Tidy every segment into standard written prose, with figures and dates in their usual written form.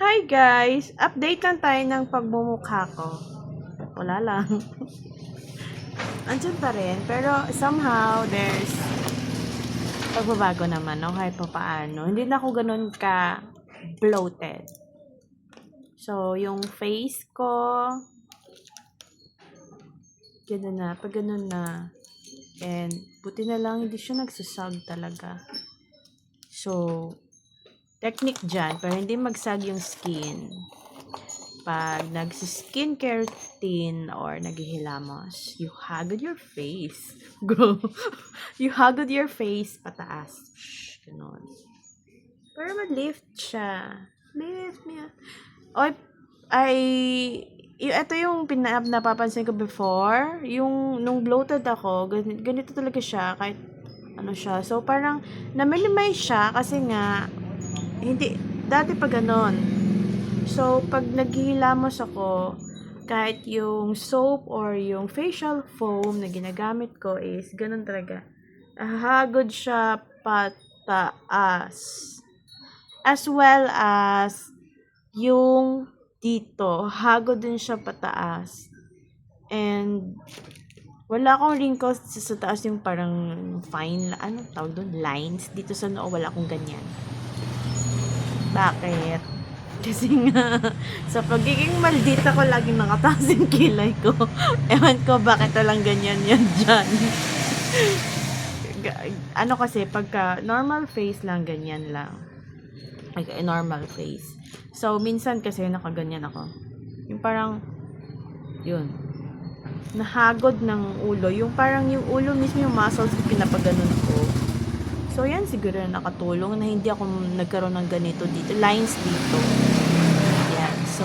Hi guys! Update lang tayo ng pagmumukha ko. Wala lang. Andyan pa rin. Pero somehow, there's pagbabago naman, no? Kahit pa paano. Hindi na ako ganun ka bloated. So, yung face ko, gano'n na. Pag ganun na. And, buti na lang, hindi siya nagsasag talaga. So, technique dyan, para hindi magsag yung skin. Pag nag-skincare routine or naghihilamos, you hagod your face. Go. You hagod your face pataas. Shh, ganun. Pero mag-lift siya. Lift niya. Oy, ito yung napapansin ko before. Yung, nung bloated ako, ganito talaga siya. Kahit, ano siya. So, parang, na-minimize siya kasi nga, hindi, dati pa ganon. So, pag naghihilamos ako, kahit yung soap or yung facial foam na ginagamit ko is ganun talaga. Hagod siya pataas. As well as yung dito, hagod din siya pataas. And wala akong wrinkles sa taas, yung parang fine, ano tawag doon, lines. Dito sa noo, wala akong ganyan. Bakit? Kasi nga, sa pagiging maldita ko, laging nakataas yung kilay ko. Ewan ko, bakit walang ganyan yan dyan. Ano kasi, pagka normal face lang, ganyan lang. Like, normal face. So, minsan kasi nakaganyan ako. Yung parang, yun. Nahagod ng ulo. Yung parang yung ulo mismo, yung muscles, pinapaganon ko. So, yan siguro na nakatulong na hindi ako nagkaroon ng ganito dito. Lines dito. Yan. So,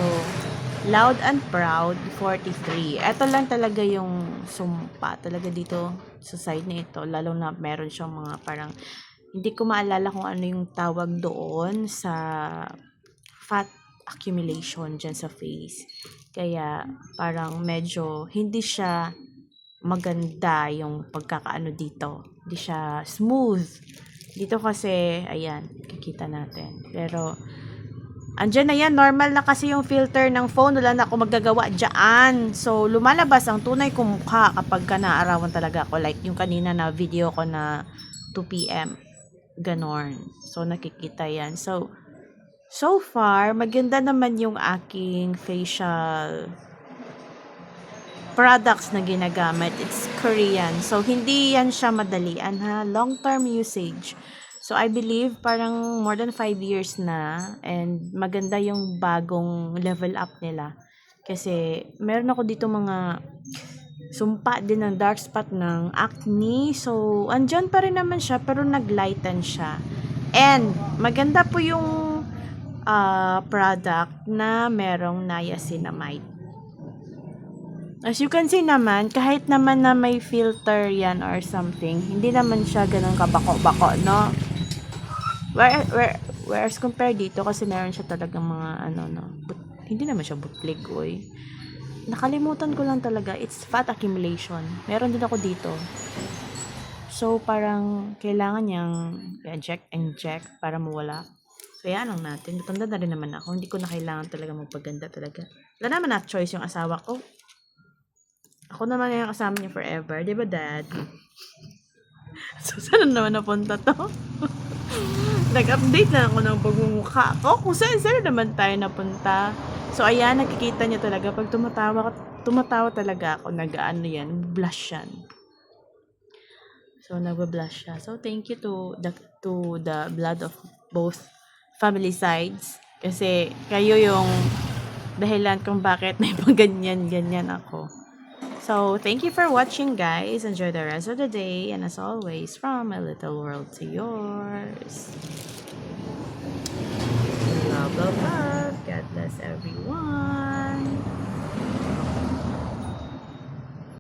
loud and proud, 43. Ito lang talaga yung sumpa. Talaga dito sa side na ito. Lalo na meron siyang mga parang, hindi ko maalala kung ano yung tawag doon sa fat accumulation dyan sa face. Kaya, parang medyo hindi siya maganda yung pagkakaano dito. Hindi siya smooth. Dito kasi, ayan, kikita natin. Pero, andyan na yan, normal na kasi yung filter ng phone. Wala na ako magagawa dyan. So, lumalabas ang tunay kong mukha kapag ka naarawan talaga ako. Like, yung kanina na video ko na 2 p.m. Ganon. So, nakikita yan. So far, maganda naman yung aking facial products na ginagamit. It's Korean. So, hindi yan siya madalian ha. Long-term usage. So, I believe parang more than 5 years na. And maganda yung bagong level up nila. Kasi, meron ako dito mga sumpa din ng dark spot ng acne. So, andyan pa rin naman siya pero naglighten siya. And, maganda po yung product na merong niacinamide. As you can see naman, kahit naman na may filter yan or something, hindi naman siya ganun kabako-bako, no? Whereas compared dito, kasi meron siya talagang mga hindi naman siya butlig, oy. Nakalimutan ko lang talaga, it's fat accumulation. Meron din ako dito. So, parang kailangan niyang inject para mawala. So, yan lang natin. Matanda na rin naman ako. Hindi ko na kailangan talaga magpaganda talaga. Wala naman na choice yung asawa ko. Ako naman yung kasama niya forever. Di ba, Dad? So, saan naman napunta to? Nag-update na ako ng pagmumukha ko. Kung saan naman tayo napunta. So, ayan, nakikita niyo talaga. Pag tumatawa talaga ako, nag-ano yan, blush yan. So, nagba-blush siya. So, thank you to the blood of both family sides. Kasi, kayo yung dahilan kung bakit may ganyan ako. So, thank you for watching, guys. Enjoy the rest of the day. And as always, from my little world to yours. Love, love, love. God bless everyone.